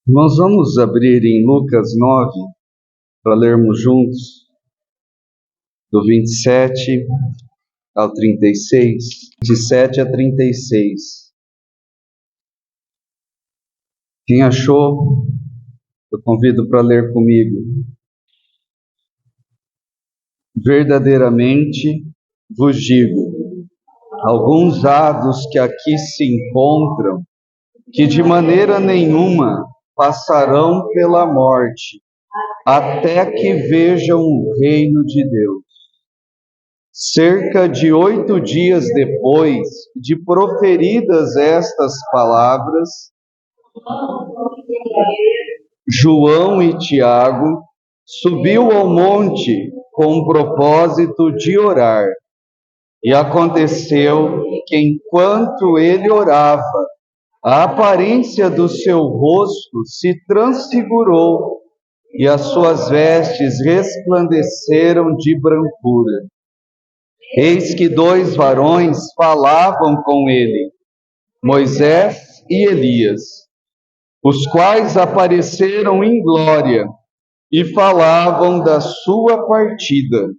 Nós vamos abrir em Lucas 9 para lermos juntos, do 27 ao 36, 27 a 36. Quem achou, eu convido para ler comigo. Verdadeiramente vos digo, alguns há dos que aqui se encontram, que de maneira nenhuma passarão pela morte, até que vejam o reino de Deus. Cerca de 8 dias depois de proferidas estas palavras, João e Tiago subiu ao monte com o propósito de orar. E aconteceu que, enquanto ele orava, a aparência do seu rosto se transfigurou e as suas vestes resplandeceram de brancura. Eis que 2 varões falavam com ele, Moisés e Elias, os quais apareceram em glória e falavam da sua partida,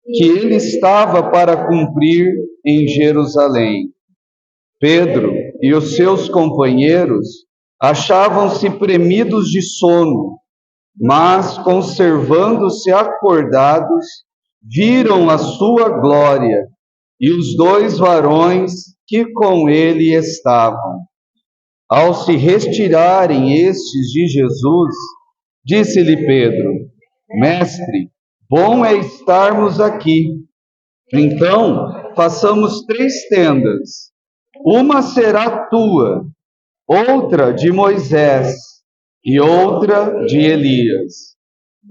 que ele estava para cumprir em Jerusalém. Pedro e os seus companheiros achavam-se premidos de sono, mas, conservando-se acordados, viram a sua glória e os 2 varões que com ele estavam. Ao se retirarem estes de Jesus, disse-lhe Pedro: Mestre, bom é estarmos aqui. Então, façamos 3 tendas. Uma será tua, outra de Moisés e outra de Elias.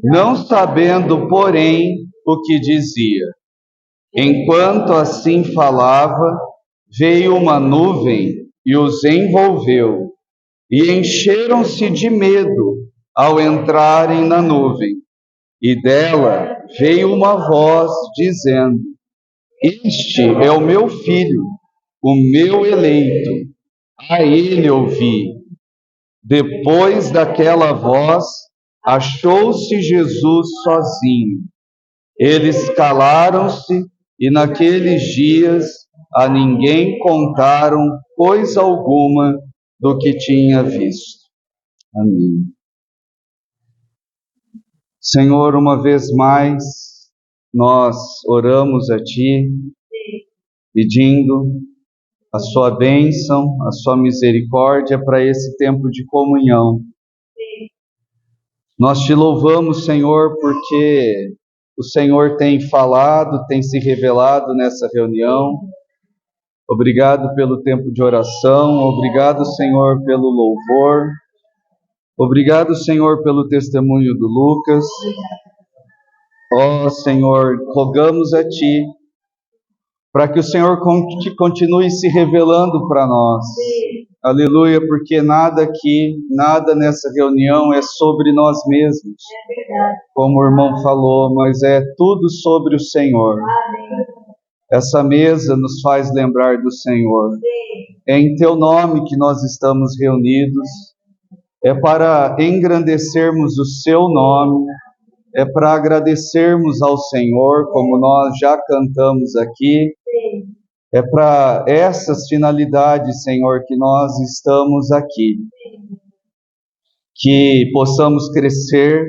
Não sabendo, porém, o que dizia. Enquanto assim falava, veio uma nuvem e os envolveu, e encheram-se de medo ao entrarem na nuvem. E dela veio uma voz dizendo: Este é o meu filho, o meu eleito, a ele ouvi. Depois daquela voz, achou-se Jesus sozinho. Eles calaram-se e naqueles dias a ninguém contaram coisa alguma do que tinha visto. Amém. Senhor, uma vez mais, nós oramos a Ti, pedindo a Sua bênção, a Sua misericórdia para esse tempo de comunhão. Nós Te louvamos, Senhor, porque o Senhor tem falado, tem se revelado nessa reunião. Obrigado pelo tempo de oração, obrigado, Senhor, pelo louvor, obrigado, Senhor, pelo testemunho do Lucas. Ó Senhor, rogamos a Ti, para que o Senhor continue se revelando para nós. Aleluia, porque nada aqui, nada nessa reunião é sobre nós mesmos, como o irmão falou, mas é tudo sobre o Senhor. Essa mesa nos faz lembrar do Senhor. É em Teu nome que nós estamos reunidos, é para engrandecermos o Seu nome, é para agradecermos ao Senhor, como nós já cantamos aqui. É para essas finalidades, Senhor, que nós estamos aqui. Que possamos crescer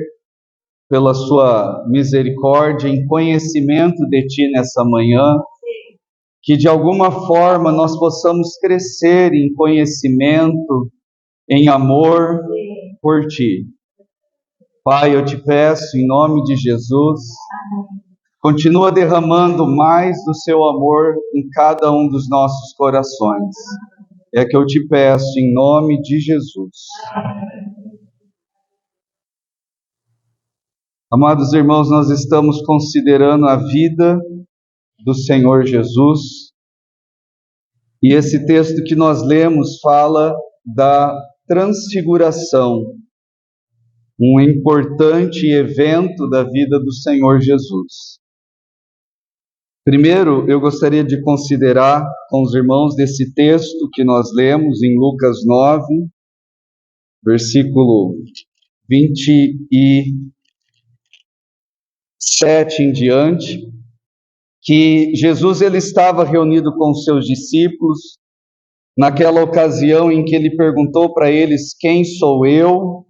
pela Sua misericórdia em conhecimento de Ti nessa manhã. Que de alguma forma nós possamos crescer em conhecimento, em amor por Ti. Pai, eu Te peço em nome de Jesus, continua derramando mais do Seu amor em cada um dos nossos corações. É que eu Te peço em nome de Jesus. Amados irmãos, nós estamos considerando a vida do Senhor Jesus, e esse texto que nós lemos fala da transfiguração, um importante evento da vida do Senhor Jesus. Primeiro, eu gostaria de considerar com os irmãos desse texto que nós lemos em Lucas 9, versículo 27 em diante, que Jesus ele estava reunido com os seus discípulos, naquela ocasião em que ele perguntou para eles: quem sou eu?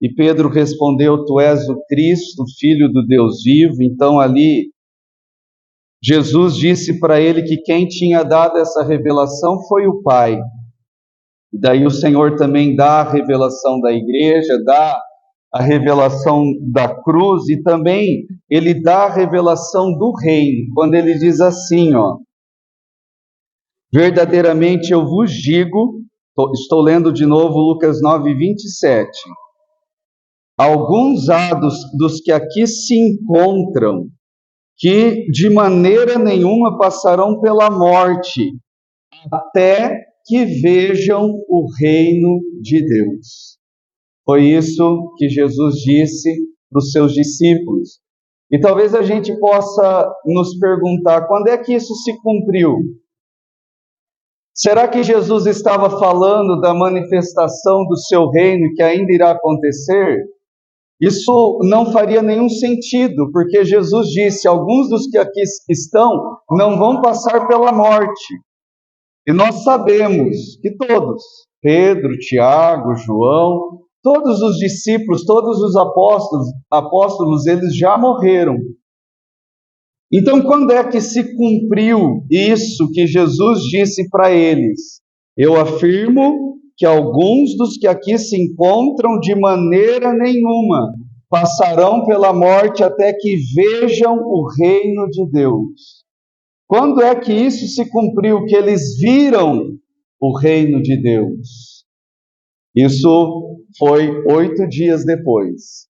E Pedro respondeu: tu és o Cristo, Filho do Deus vivo. Então ali Jesus disse para ele que quem tinha dado essa revelação foi o Pai. Daí o Senhor também dá a revelação da igreja, dá a revelação da cruz, e também ele dá a revelação do reino, quando ele diz assim, verdadeiramente eu vos digo, estou lendo de novo Lucas 9:27, alguns há dos que aqui se encontram, que de maneira nenhuma passarão pela morte, até que vejam o reino de Deus. Foi isso que Jesus disse para os seus discípulos. E talvez a gente possa nos perguntar, quando é que isso se cumpriu? Será que Jesus estava falando da manifestação do seu reino que ainda irá acontecer? Isso não faria nenhum sentido, porque Jesus disse: alguns dos que aqui estão não vão passar pela morte. E nós sabemos que todos, Pedro, Tiago, João, todos os discípulos, todos os apóstolos, eles já morreram. Então, quando é que se cumpriu isso que Jesus disse para eles? Eu afirmo que alguns dos que aqui se encontram de maneira nenhuma passarão pela morte até que vejam o reino de Deus. Quando é que isso se cumpriu, que eles viram o reino de Deus? Isso foi 8 dias depois.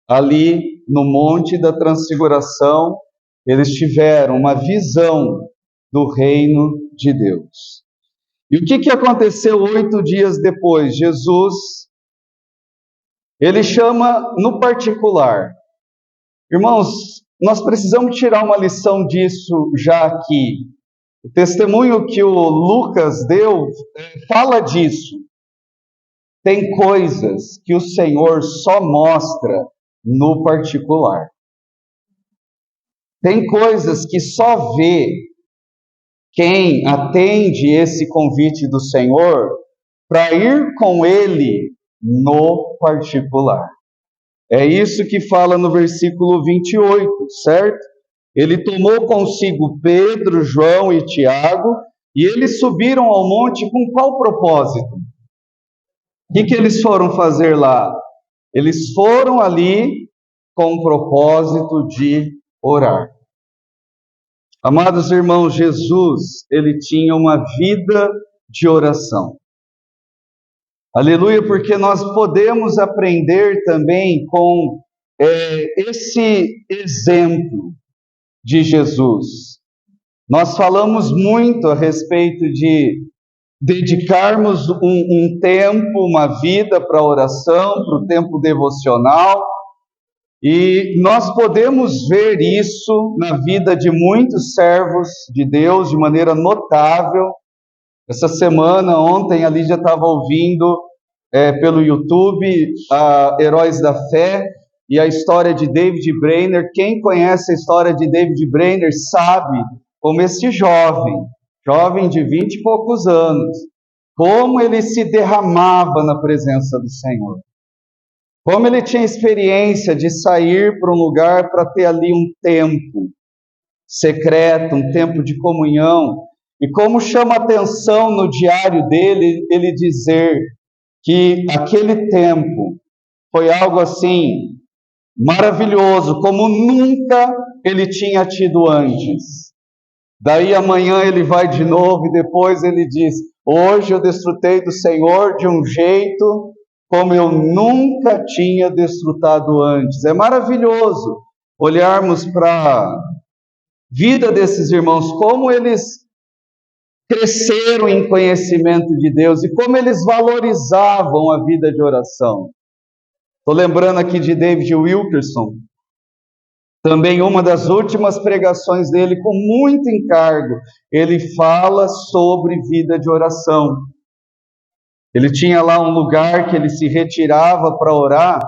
Ali no Monte da Transfiguração, eles tiveram uma visão do reino de Deus. E o que aconteceu 8 dias depois? Jesus, ele chama no particular. Irmãos, nós precisamos tirar uma lição disso já aqui. O testemunho que o Lucas deu fala disso. Tem coisas que o Senhor só mostra no particular. Tem coisas que só vê quem atende esse convite do Senhor para ir com Ele no particular. É isso que fala no versículo 28, certo? Ele tomou consigo Pedro, João e Tiago, e eles subiram ao monte com qual propósito? O que eles foram fazer lá? Eles foram ali com o propósito de orar. Amados irmãos, Jesus, ele tinha uma vida de oração. Aleluia, porque nós podemos aprender também com esse exemplo de Jesus. Nós falamos muito a respeito de dedicarmos um tempo, uma vida para a oração, para o tempo devocional, e nós podemos ver isso na vida de muitos servos de Deus de maneira notável. Essa semana, ontem, a Lídia estava ouvindo pelo YouTube Heróis da Fé e a história de David Brainerd. Quem conhece a história de David Brainerd sabe como esse jovem de 20 e poucos anos, como ele se derramava na presença do Senhor. Como ele tinha experiência de sair para um lugar para ter ali um tempo secreto, um tempo de comunhão. E como chama atenção no diário dele, ele dizer que aquele tempo foi algo assim maravilhoso, como nunca ele tinha tido antes. Daí amanhã ele vai de novo e depois ele diz: hoje eu desfrutei do Senhor de um jeito como eu nunca tinha desfrutado antes. É maravilhoso olharmos para a vida desses irmãos, como eles cresceram em conhecimento de Deus e como eles valorizavam a vida de oração. Estou lembrando aqui de David Wilkerson, também uma das últimas pregações dele, com muito encargo, ele fala sobre vida de oração. Ele tinha lá um lugar que ele se retirava para orar,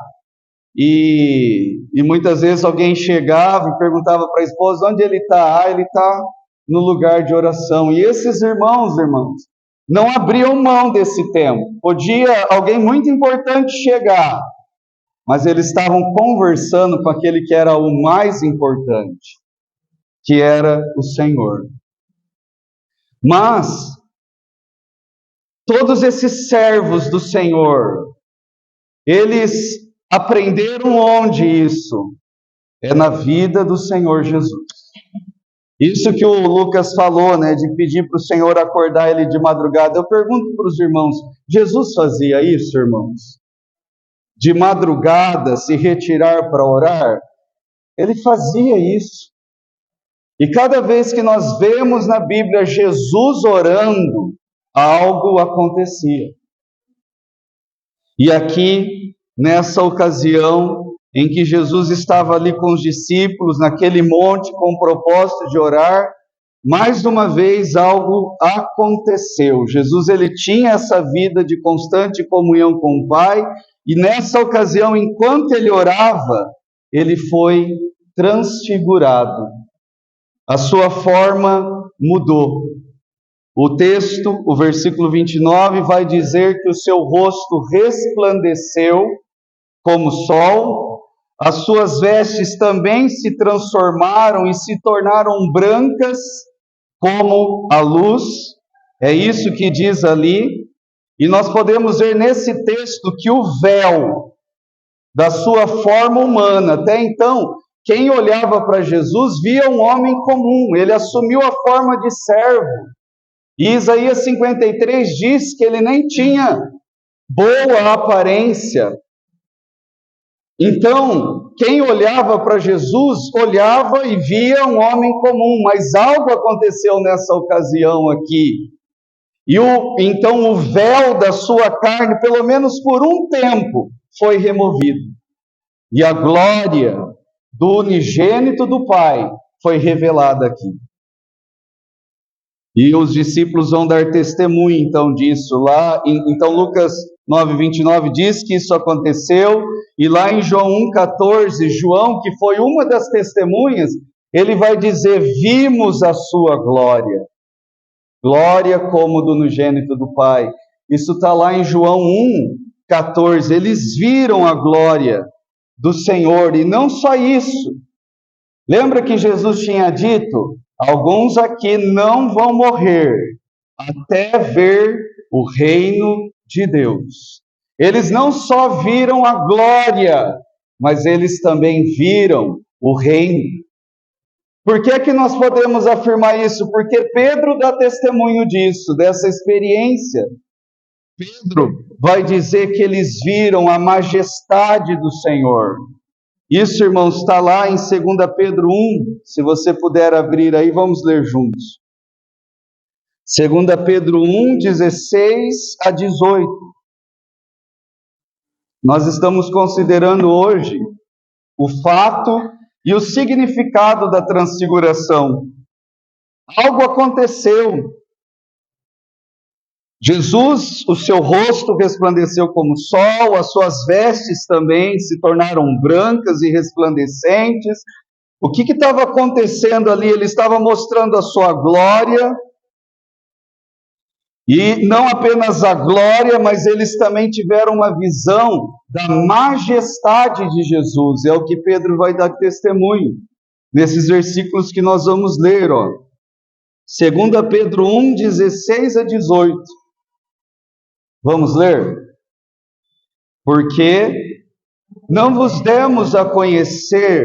e muitas vezes alguém chegava e perguntava para a esposa: onde ele está? Ah, ele está no lugar de oração. E esses irmãos, não abriam mão desse tempo. Podia alguém muito importante chegar, mas eles estavam conversando com aquele que era o mais importante, que era o Senhor. Mas todos esses servos do Senhor, eles aprenderam onde isso? É na vida do Senhor Jesus. Isso que o Lucas falou, né, de pedir para o Senhor acordar ele de madrugada. Eu pergunto para os irmãos, Jesus fazia isso, irmãos? De madrugada se retirar para orar? Ele fazia isso. E cada vez que nós vemos na Bíblia Jesus orando, algo acontecia. E aqui, nessa ocasião em que Jesus estava ali com os discípulos, naquele monte, com o propósito de orar, mais uma vez algo aconteceu. Jesus, ele tinha essa vida de constante comunhão com o Pai, e nessa ocasião, enquanto ele orava, ele foi transfigurado. A sua forma mudou. O texto, o versículo 29, vai dizer que o seu rosto resplandeceu como o sol, as suas vestes também se transformaram e se tornaram brancas como a luz. É isso que diz ali. E nós podemos ver nesse texto que o véu da sua forma humana, até então, quem olhava para Jesus via um homem comum, ele assumiu a forma de servo. E Isaías 53 diz que ele nem tinha boa aparência. Então, quem olhava para Jesus, olhava e via um homem comum, mas algo aconteceu nessa ocasião aqui. Então o véu da sua carne, pelo menos por um tempo, foi removido. E a glória do unigênito do Pai foi revelada aqui. E os discípulos vão dar testemunho então disso lá. Então Lucas 9:29 diz que isso aconteceu, e lá em João 1:14, João, que foi uma das testemunhas, ele vai dizer: vimos a sua glória, glória como do unigênito do Pai. Isso está lá em João 1:14. Eles viram a glória do Senhor, e não só isso. Lembra que Jesus tinha dito: alguns aqui não vão morrer até ver o reino de Deus. Eles não só viram a glória, mas eles também viram o reino. Por que que nós podemos afirmar isso? Porque Pedro dá testemunho disso, dessa experiência. Pedro vai dizer que eles viram a majestade do Senhor. Isso, irmãos, está lá em 2 Pedro 1, se você puder abrir aí, vamos ler juntos. 2 Pedro 1, 16 a 18. Nós estamos considerando hoje o fato e o significado da transfiguração. Algo aconteceu. Jesus, o seu rosto resplandeceu como o sol, as suas vestes também se tornaram brancas e resplandecentes. O que estava acontecendo ali? Ele estava mostrando a sua glória, e não apenas a glória, mas eles também tiveram uma visão da majestade de Jesus. É o que Pedro vai dar testemunho nesses versículos que nós vamos ler, ó. 2 Pedro 1, 16 a 18. Vamos ler? Porque não vos demos a conhecer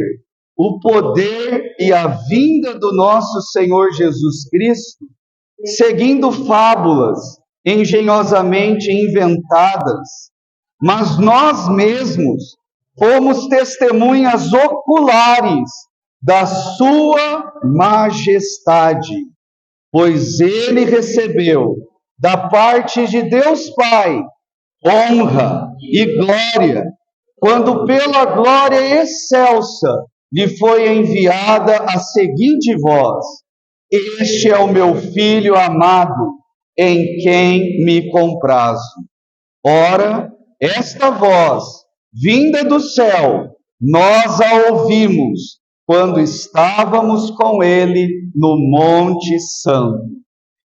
o poder e a vinda do nosso Senhor Jesus Cristo, seguindo fábulas engenhosamente inventadas, mas nós mesmos fomos testemunhas oculares da sua majestade, pois ele recebeu da parte de Deus Pai honra e glória, quando pela glória excelsa lhe foi enviada a seguinte voz: este é o meu Filho amado, em quem me comprazo. Ora, esta voz, vinda do céu, nós a ouvimos quando estávamos com ele no Monte Santo.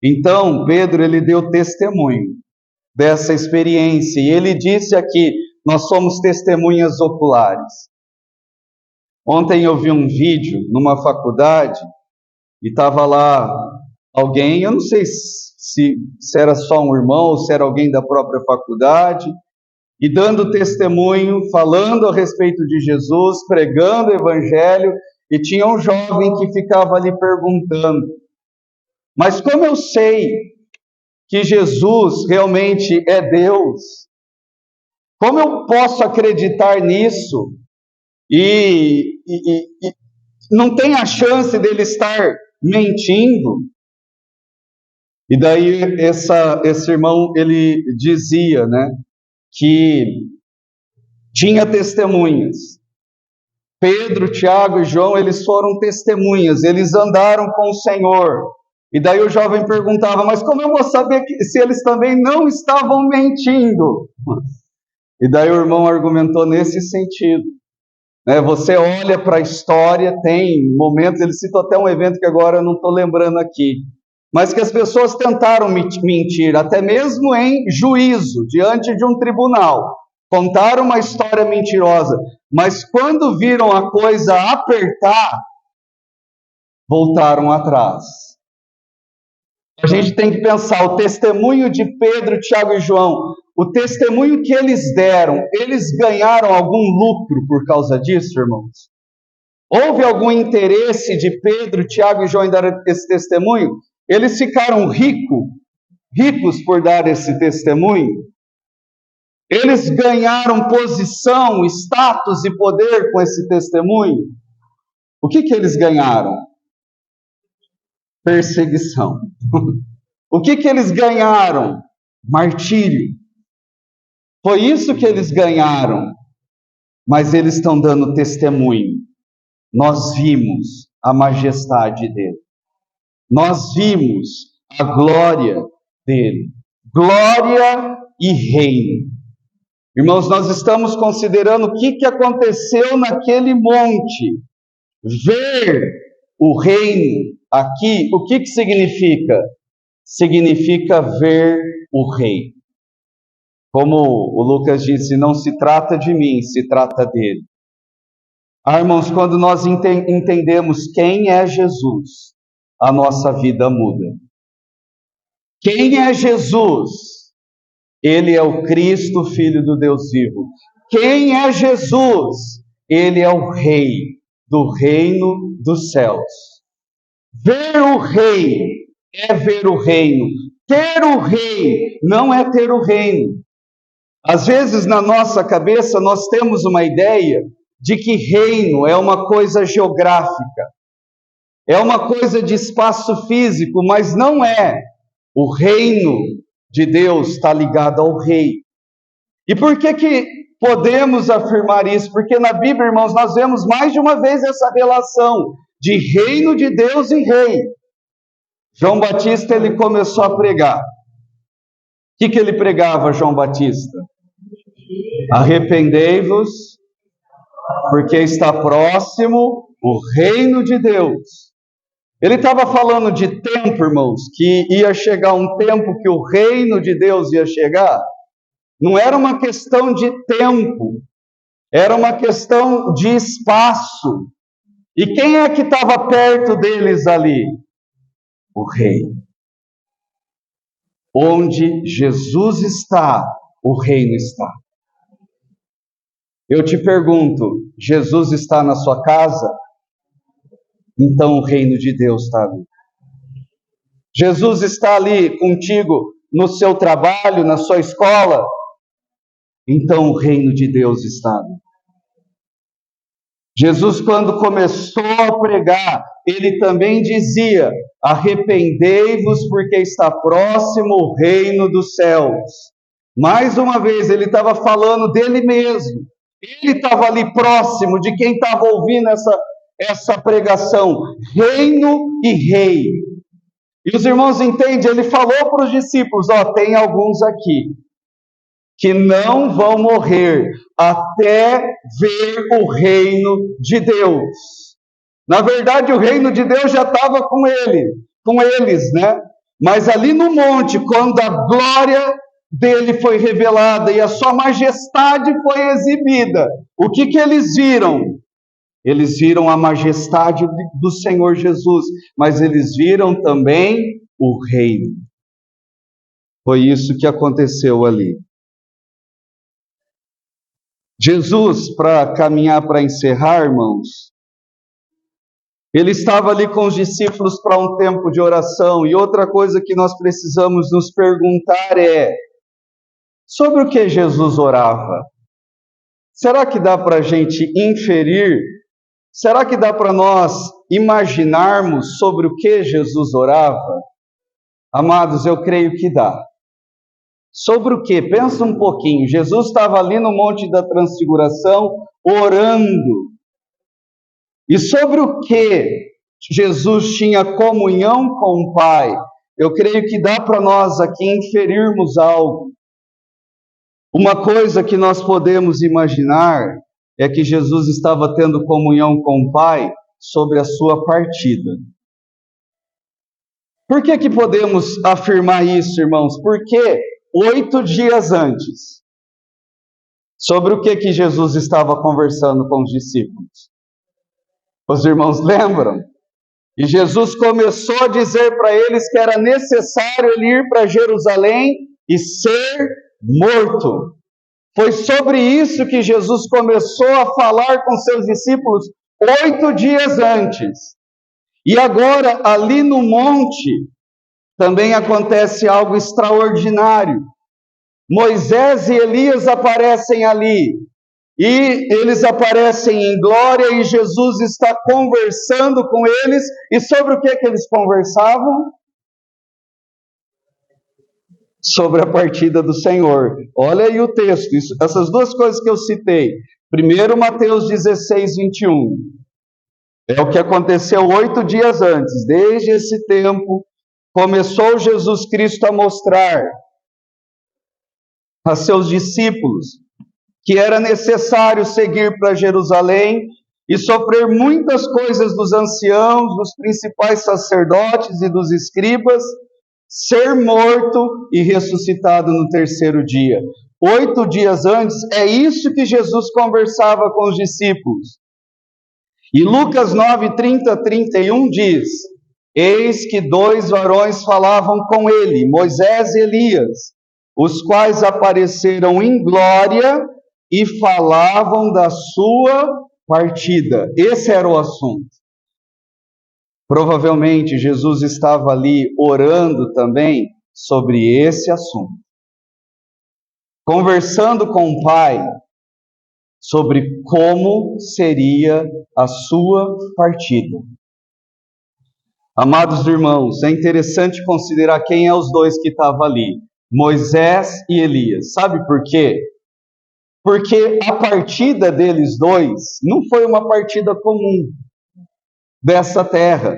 Então, Pedro, ele deu testemunho dessa experiência, e ele disse aqui, nós somos testemunhas oculares. Ontem eu vi um vídeo numa faculdade, e estava lá alguém, eu não sei se era só um irmão, ou se era alguém da própria faculdade, e dando testemunho, falando a respeito de Jesus, pregando o Evangelho, e tinha um jovem que ficava ali perguntando, mas como eu sei que Jesus realmente é Deus? Como eu posso acreditar nisso? E não tem a chance dele estar mentindo? E daí esse irmão, ele dizia, né, que tinha testemunhas. Pedro, Tiago e João, eles foram testemunhas, eles andaram com o Senhor. E daí o jovem perguntava, mas como eu vou saber se eles também não estavam mentindo? E daí o irmão argumentou nesse sentido. Você olha para a história, tem momentos, ele citou até um evento que agora eu não estou lembrando aqui, mas que as pessoas tentaram mentir, até mesmo em juízo, diante de um tribunal. Contaram uma história mentirosa, mas quando viram a coisa apertar, voltaram atrás. A gente tem que pensar, o testemunho de Pedro, Tiago e João, o testemunho que eles deram, eles ganharam algum lucro por causa disso, irmãos? Houve algum interesse de Pedro, Tiago e João em dar esse testemunho? Eles ficaram ricos por dar esse testemunho? Eles ganharam posição, status e poder com esse testemunho? O que eles ganharam? Perseguição. O que eles ganharam? Martírio. Foi isso que eles ganharam. Mas eles estão dando testemunho. Nós vimos a majestade dele. Nós vimos a glória dele. Glória e reino. Irmãos, nós estamos considerando o que aconteceu naquele monte. Ver o reino aqui, o que significa? Significa ver o rei. Como o Lucas disse, não se trata de mim, se trata dele. Irmãos, quando nós entendemos quem é Jesus, a nossa vida muda. Quem é Jesus? Ele é o Cristo, Filho do Deus vivo. Quem é Jesus? Ele é o Rei do reino dos céus. Ver o Rei é ver o reino. Ter o Rei não é ter o reino. Às vezes na nossa cabeça nós temos uma ideia de que reino é uma coisa geográfica, é uma coisa de espaço físico, mas não é. O reino de Deus está ligado ao rei. E por que podemos afirmar isso? Porque na Bíblia, irmãos, nós vemos mais de uma vez essa relação de reino de Deus e rei. João Batista, ele começou a pregar. O que ele pregava, João Batista? Arrependei-vos, porque está próximo o reino de Deus. Ele estava falando de tempo, irmãos, que ia chegar um tempo que o reino de Deus ia chegar. Não era uma questão de tempo, era uma questão de espaço. E quem é que estava perto deles ali? O rei. Onde Jesus está, o reino está. Eu te pergunto, Jesus está na sua casa? Então o reino de Deus está ali. Jesus está ali contigo no seu trabalho, na sua escola? Então o reino de Deus está ali. Jesus, quando começou a pregar, ele também dizia: arrependei-vos, porque está próximo o reino dos céus. Mais uma vez, ele estava falando dele mesmo. Ele estava ali próximo de quem estava ouvindo essa pregação. Reino e rei. E os irmãos entendem, ele falou para os discípulos: tem alguns aqui que não vão morrer até ver o reino de Deus. Na verdade, o reino de Deus já estava com eles, né? Mas ali no monte, quando a glória dele foi revelada e a sua majestade foi exibida, o que eles viram? Eles viram a majestade do Senhor Jesus, mas eles viram também o reino. Foi isso que aconteceu ali. Jesus, para caminhar para encerrar, irmãos, ele estava ali com os discípulos para um tempo de oração. E outra coisa que nós precisamos nos perguntar é: sobre o que Jesus orava? Será que dá para a gente inferir? Será que dá para nós imaginarmos sobre o que Jesus orava? Amados, eu creio que dá. Sobre o que? Pensa um pouquinho. Jesus estava ali no Monte da Transfiguração, orando. E sobre o que Jesus tinha comunhão com o Pai? Eu creio que dá para nós aqui inferirmos algo. Uma coisa que nós podemos imaginar é que Jesus estava tendo comunhão com o Pai sobre a sua partida. Por que podemos afirmar isso, irmãos? Porque 8 dias antes, sobre o que Jesus estava conversando com os discípulos? Os irmãos lembram? E Jesus começou a dizer para eles que era necessário ele ir para Jerusalém e ser morto. Foi sobre isso que Jesus começou a falar com seus discípulos 8 dias antes. E agora, ali no monte, também acontece algo extraordinário. Moisés e Elias aparecem ali. E eles aparecem em glória e Jesus está conversando com eles. E sobre o que eles conversavam? Sobre a partida do Senhor. Olha aí o texto, essas duas coisas que eu citei. Primeiro, Mateus 16, 21. É o que aconteceu 8 dias antes. Desde esse tempo, começou Jesus Cristo a mostrar a seus discípulos que era necessário seguir para Jerusalém e sofrer muitas coisas dos anciãos, dos principais sacerdotes e dos escribas, ser morto e ressuscitado no terceiro dia. 8 dias antes, é isso que Jesus conversava com os discípulos. E Lucas 9, 30, 31 diz: eis que 2 varões falavam com ele, Moisés e Elias, os quais apareceram em glória e falavam da sua partida. Esse era o assunto. Provavelmente Jesus estava ali orando também sobre esse assunto. Conversando com o Pai sobre como seria a sua partida. Amados irmãos, é interessante considerar quem é os 2 que estavam ali, Moisés e Elias. Sabe por quê? Porque a partida deles 2 não foi uma partida comum dessa terra.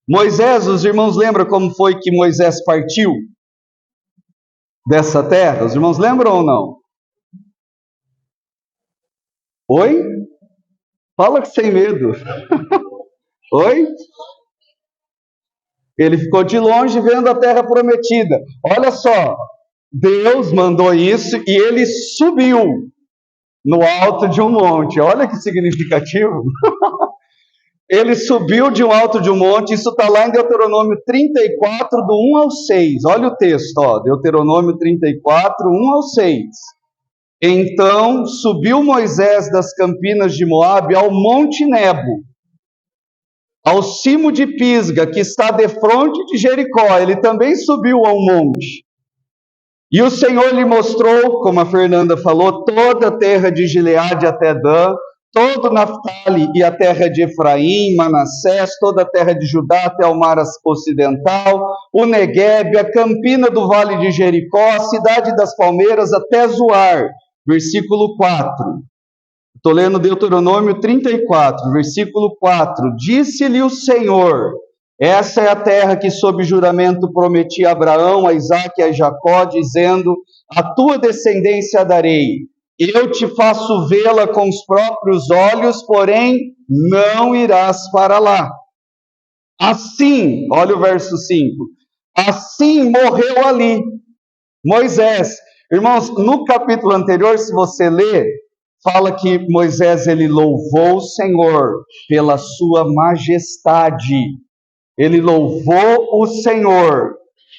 Moisés, os irmãos lembram como foi que Moisés partiu dessa terra? Os irmãos lembram ou não? Oi? Fala sem medo. Oi? Ele ficou de longe vendo a terra prometida. Olha só, Deus mandou isso e ele subiu no alto de um monte. Olha que significativo. Ele subiu de um alto de um monte, isso está lá em Deuteronômio 34, do 1 ao 6. Olha o texto, ó, Deuteronômio 34, 1 ao 6. Então subiu Moisés das campinas de Moabe ao monte Nebo, ao cimo de Pisga, que está defronte de Jericó. Ele também subiu ao monte. E o Senhor lhe mostrou, como a Fernanda falou, toda a terra de Gileade até Dan, todo Naftali e a terra de Efraim, Manassés, toda a terra de Judá até o mar ocidental, o Neguebe, a campina do vale de Jericó, a cidade das palmeiras até Zoar. Versículo 4. Estou lendo Deuteronômio 34, versículo 4. Disse-lhe o Senhor: Essa é a terra que sob juramento prometi a Abraão, a Isaque e a Jacó, dizendo, a tua descendência darei. Eu te faço vê-la com os próprios olhos, porém não irás para lá. Assim, olha o verso 5, assim morreu ali Moisés. Irmãos, no capítulo anterior, se você ler, fala que Moisés, ele louvou o Senhor pela sua majestade. Ele louvou o Senhor.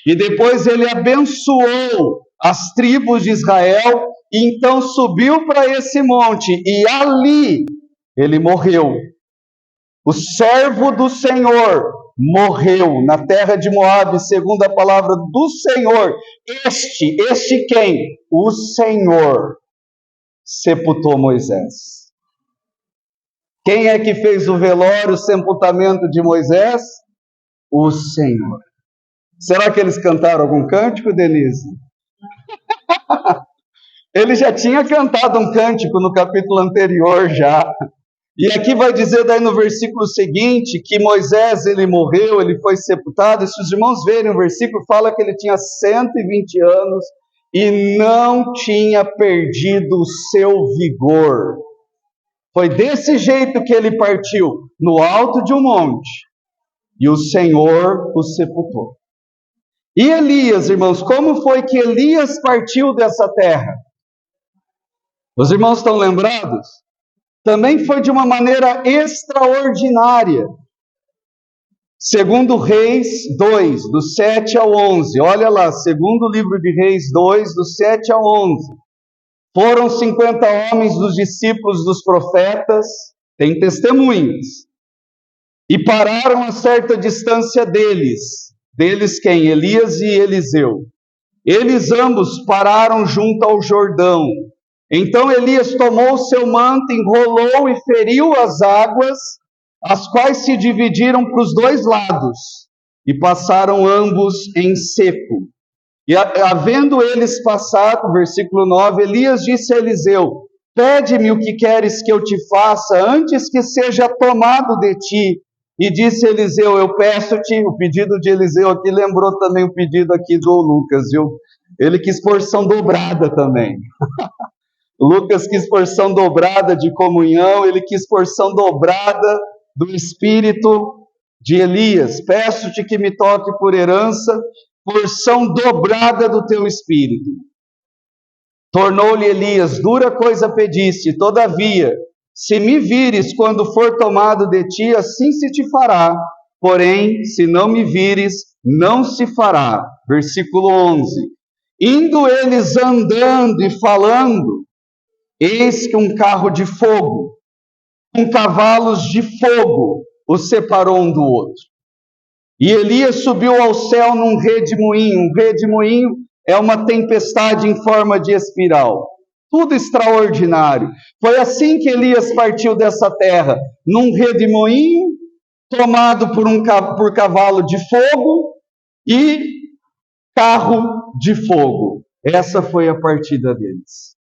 E depois ele abençoou as tribos de Israel, e então subiu para esse monte, e ali ele morreu. O servo do Senhor morreu na terra de Moabe, segundo a palavra do Senhor. Este quem? O Senhor sepultou Moisés. Quem é que fez o velório, o sepultamento de Moisés? O Senhor. Será que eles cantaram algum cântico, Denise? Ele já tinha cantado um cântico no capítulo anterior já. E aqui vai dizer daí no versículo seguinte, que Moisés, ele morreu, ele foi sepultado, e se os irmãos verem o versículo, fala que ele tinha 120 anos e não tinha perdido o seu vigor. Foi desse jeito que ele partiu, no alto de um monte, e o Senhor o sepultou. E Elias, irmãos, como foi que Elias partiu dessa terra? Os irmãos estão lembrados? Também foi de uma maneira extraordinária. Segundo Reis 2, do 7 ao 11. Olha lá, segundo livro de Reis 2, do 7 ao 11. Foram 50 homens dos discípulos dos profetas, tem testemunhas, e pararam a certa distância deles. Deles quem? Elias e Eliseu. Eles ambos pararam junto ao Jordão. Então Elias tomou o seu manto, enrolou e feriu as águas, as quais se dividiram para os dois lados, e passaram ambos em seco. E havendo eles passado, versículo 9, Elias disse a Eliseu, pede-me o que queres que eu te faça, antes que seja tomado de ti. E disse Eliseu, eu peço-te, o pedido de Eliseu aqui lembrou também o pedido aqui do Lucas, viu? Ele quis porção dobrada também. Lucas quis porção dobrada de comunhão, ele quis porção dobrada do Espírito de Elias. Peço-te que me toque por herança, porção dobrada do teu Espírito. Tornou-lhe Elias, dura coisa pediste, todavia, se me vires quando for tomado de ti, assim se te fará. Porém, se não me vires, não se fará. Versículo 11. Indo eles andando e falando, eis que um carro de fogo, com cavalos de fogo, os separou um do outro. E Elias subiu ao céu num redemoinho. Um redemoinho é uma tempestade em forma de espiral. Tudo extraordinário. Foi assim que Elias partiu dessa terra, num redemoinho, tomado por cavalo de fogo e carro de fogo. Essa foi a partida deles.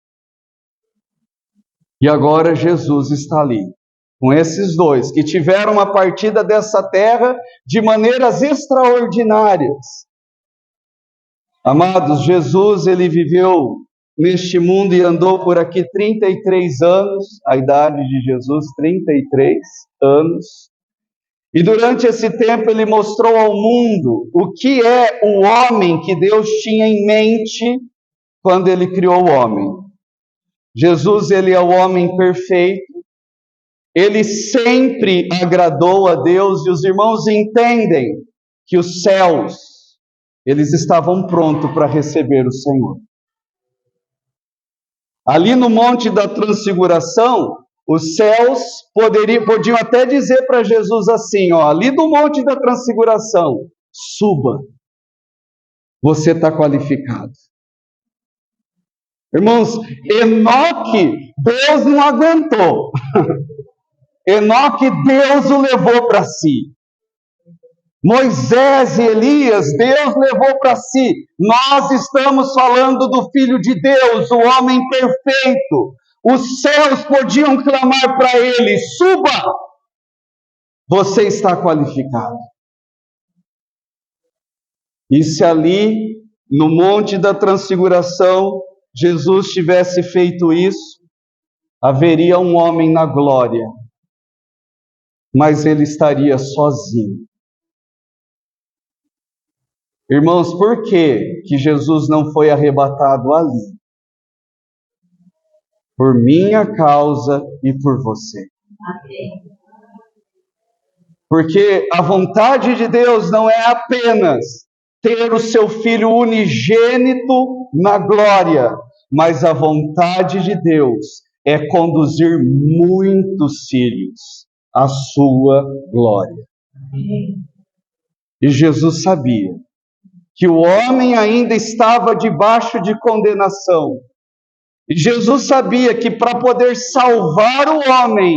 E agora Jesus está ali, com esses dois, que tiveram uma partida dessa terra de maneiras extraordinárias. Amados, Jesus, ele viveu neste mundo e andou por aqui 33 anos, a idade de Jesus, 33 anos. E durante esse tempo ele mostrou ao mundo o que é o homem que Deus tinha em mente quando ele criou o homem. Jesus, ele é o homem perfeito, ele sempre agradou a Deus, e os irmãos entendem que os céus, eles estavam prontos para receber o Senhor. Ali no Monte da Transfiguração, os céus podiam até dizer para Jesus assim, ó, ali do Monte da Transfiguração, suba, você está qualificado. Irmãos, Enoque, Deus não aguentou. Enoque, Deus o levou para si. Moisés e Elias, Deus levou para si. Nós estamos falando do Filho de Deus, o homem perfeito. Os céus podiam clamar para ele, suba, você está qualificado. E se ali, no Monte da Transfiguração, Jesus tivesse feito isso, haveria um homem na glória, mas ele estaria sozinho. Irmãos, por que Jesus não foi arrebatado ali? Por minha causa e por você. Porque a vontade de Deus não é apenas ter o seu Filho unigênito na glória, mas a vontade de Deus é conduzir muitos filhos à sua glória. E Jesus sabia que o homem ainda estava debaixo de condenação. E Jesus sabia que para poder salvar o homem,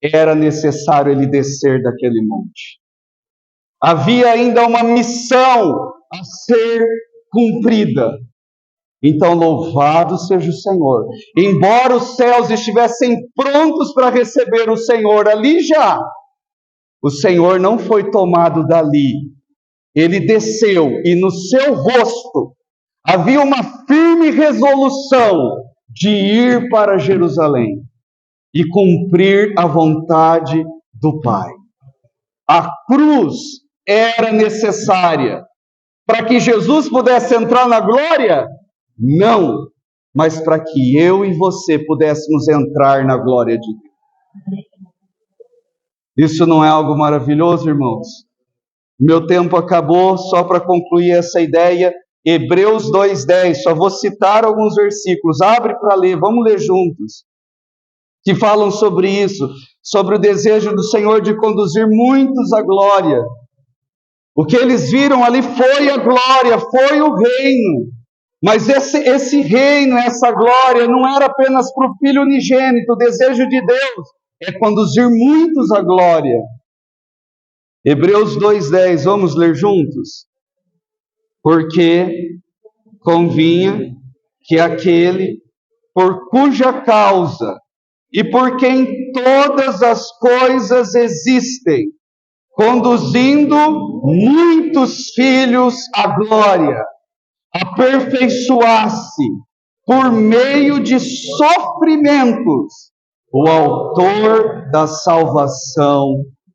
era necessário ele descer daquele monte. Havia ainda uma missão a ser cumprida. Então, louvado seja o Senhor. Embora os céus estivessem prontos para receber o Senhor ali já, o Senhor não foi tomado dali. Ele desceu e no seu rosto havia uma firme resolução de ir para Jerusalém e cumprir a vontade do Pai. A cruz era necessária para que Jesus pudesse entrar na glória? Não, mas para que eu e você pudéssemos entrar na glória de Deus. Isso não é algo maravilhoso, irmãos? Meu tempo acabou, só para concluir essa ideia, Hebreus 2:10, só vou citar alguns versículos, abre para ler, vamos ler juntos, que falam sobre isso, sobre o desejo do Senhor de conduzir muitos à glória. O que eles viram ali foi a glória, foi o reino, mas esse reino, essa glória, não era apenas para o Filho unigênito, o desejo de Deus é conduzir muitos à glória. Hebreus 2:10, vamos ler juntos? Porque convinha que aquele por cuja causa e por quem todas as coisas existem, conduzindo muitos filhos à glória, aperfeiçoasse por meio de sofrimentos o autor da salvação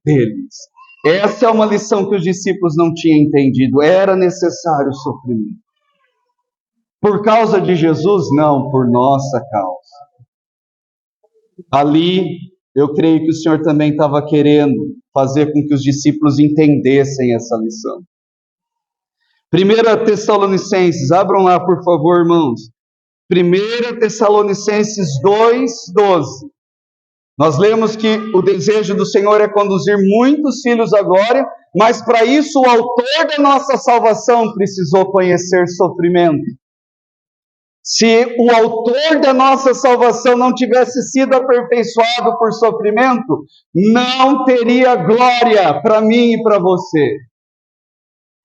deles. Essa é uma lição que os discípulos não tinham entendido. Era necessário sofrimento. Por causa de Jesus? Não, por nossa causa. Ali, eu creio que o Senhor também estava querendo fazer com que os discípulos entendessem essa lição. 1 Tessalonicenses, abram lá por favor, irmãos. 1 Tessalonicenses 2:12. Nós lemos que o desejo do Senhor é conduzir muitos filhos à glória, mas para isso o autor da nossa salvação precisou conhecer sofrimento. Se o autor da nossa salvação não tivesse sido aperfeiçoado por sofrimento, não teria glória para mim e para você.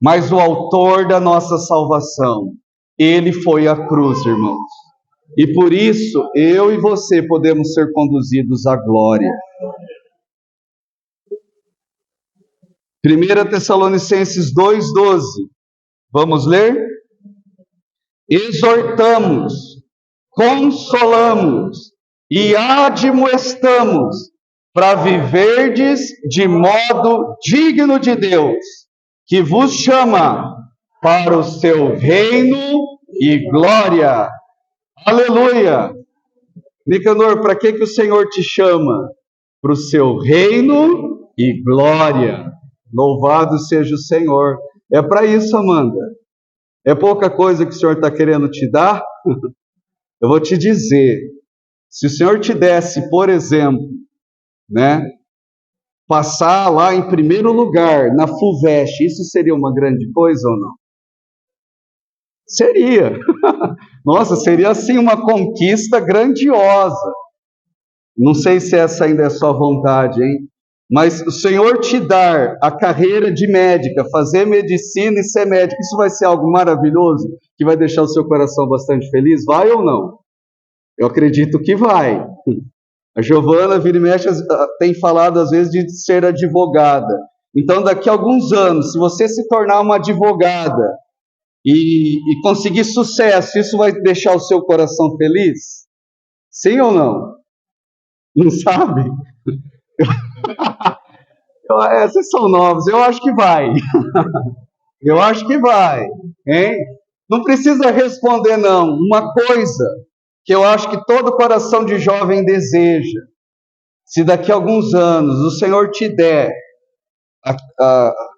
Mas o autor da nossa salvação, ele foi à cruz, irmãos. E por isso, eu e você podemos ser conduzidos à glória. 1 Tessalonicenses 2:12. Vamos ler? Exortamos, consolamos e admoestamos para viverdes de modo digno de Deus, que vos chama para o seu reino e glória. Aleluia! Nicanor, para que o Senhor te chama? Para o seu reino e glória. Louvado seja o Senhor. É para isso, Amanda. É pouca coisa que o Senhor está querendo te dar? Eu vou te dizer. Se o Senhor te desse, por exemplo, passar lá em primeiro lugar na FUVEST, isso seria uma grande coisa ou não? Seria. Nossa, seria assim uma conquista grandiosa. Não sei se essa ainda é sua vontade, hein? Mas o Senhor te dar a carreira de médica, fazer medicina e ser médica, isso vai ser algo maravilhoso, que vai deixar o seu coração bastante feliz? Vai ou não? Eu acredito que vai. A Giovana, vira e mexe, tem falado às vezes de ser advogada. Então, daqui a alguns anos, se você se tornar uma advogada e conseguir sucesso, isso vai deixar o seu coração feliz? Sim ou não? Não sabe? Vocês são novos, eu acho que vai. Eu acho que vai, hein? Não precisa responder, não. Uma coisa que eu acho que todo coração de jovem deseja, se daqui a alguns anos o Senhor te der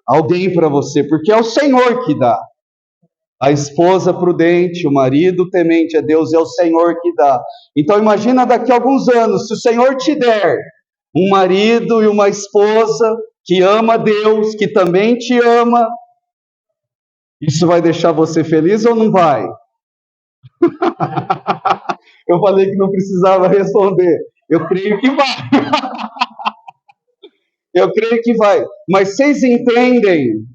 alguém para você, porque é o Senhor que dá. A esposa prudente, o marido temente a Deus, é o Senhor que dá. Então imagina daqui a alguns anos, se o Senhor te der um marido e uma esposa que ama a Deus, que também te ama, isso vai deixar você feliz ou não vai? Eu falei que não precisava responder. Eu creio que vai. Eu creio que vai. Mas vocês entendem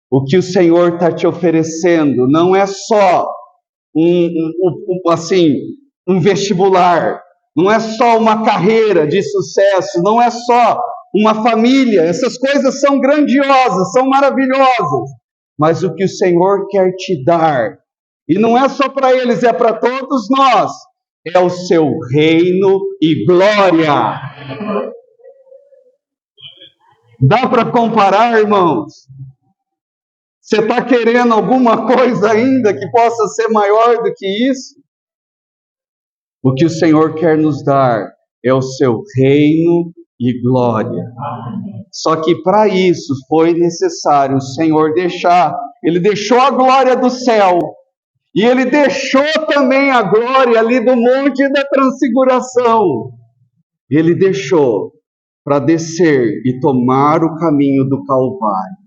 o que o Senhor está te oferecendo? Não é só um vestibular. Não é só uma carreira de sucesso. Não é só uma família. Essas coisas são grandiosas, são maravilhosas. Mas o que o Senhor quer te dar, e não é só para eles, é para todos nós, é o seu reino e glória. Dá para comparar, irmãos? Você está querendo alguma coisa ainda que possa ser maior do que isso? O que o Senhor quer nos dar é o seu reino e glória. Só que para isso foi necessário o Senhor Ele deixou a glória do céu, e Ele deixou também a glória ali do Monte da Transfiguração. Ele deixou para descer e tomar o caminho do Calvário,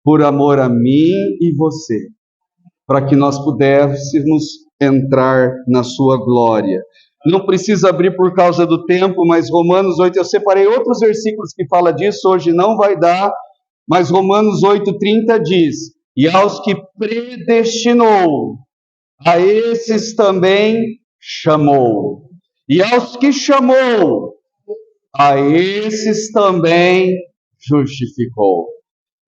por amor a mim e você, para que nós pudéssemos entrar na sua glória. Não precisa abrir por causa do tempo, mas Romanos 8, eu separei outros versículos que falam disso, hoje não vai dar, mas Romanos 8,30 diz: e aos que predestinou, a esses também chamou. E aos que chamou, a esses também justificou.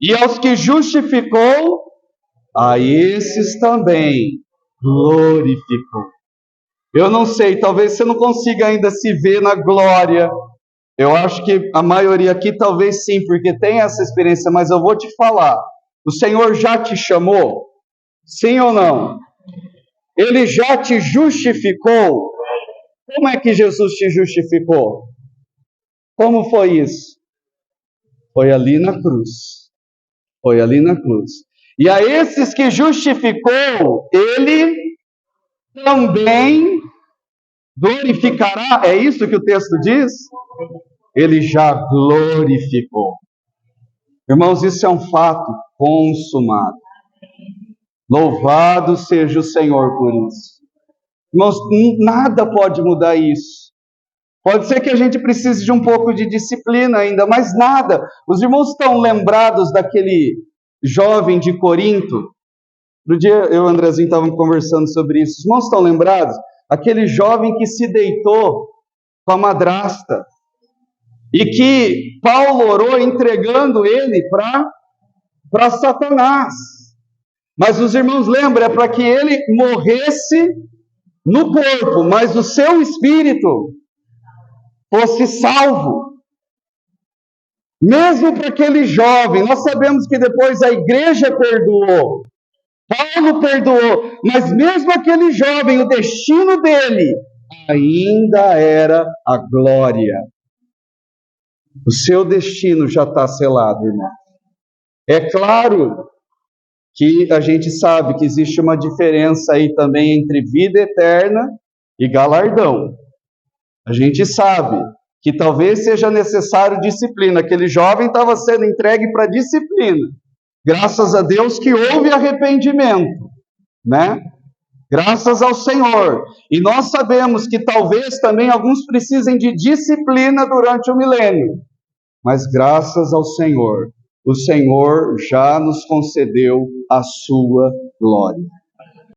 E aos que justificou, a esses também glorificou. Eu não sei, talvez você não consiga ainda se ver na glória. Eu acho que a maioria aqui talvez sim, porque tem essa experiência, mas eu vou te falar. O Senhor já te chamou? Sim ou não? Ele já te justificou? Como é que Jesus te justificou? Como foi isso? Foi ali na cruz. Foi ali na cruz. E a esses que justificou, Ele também glorificará. É isso que o texto diz? Ele já glorificou. Irmãos, isso é um fato consumado. Louvado seja o Senhor por isso. Irmãos, nada pode mudar isso. Pode ser que a gente precise de um pouco de disciplina ainda, mas nada. Os irmãos estão lembrados daquele jovem de Corinto? No dia eu e o Andrezinho estávamos conversando sobre isso. Os irmãos estão lembrados? Aquele jovem que se deitou com a madrasta e que Paulo orou entregando ele para Satanás. Mas os irmãos lembram, é para que ele morresse no corpo, mas o seu espírito fosse salvo. Mesmo para aquele jovem, nós sabemos que depois a igreja perdoou, Paulo perdoou, mas mesmo aquele jovem, o destino dele ainda era a glória. O seu destino já está selado, irmão. É claro que a gente sabe que existe uma diferença aí também entre vida eterna e galardão. A gente sabe que talvez seja necessário disciplina. Aquele jovem estava sendo entregue para disciplina. Graças a Deus que houve arrependimento, né? Graças ao Senhor. E nós sabemos que talvez também alguns precisem de disciplina durante o milênio. Mas graças ao Senhor, o Senhor já nos concedeu a sua glória.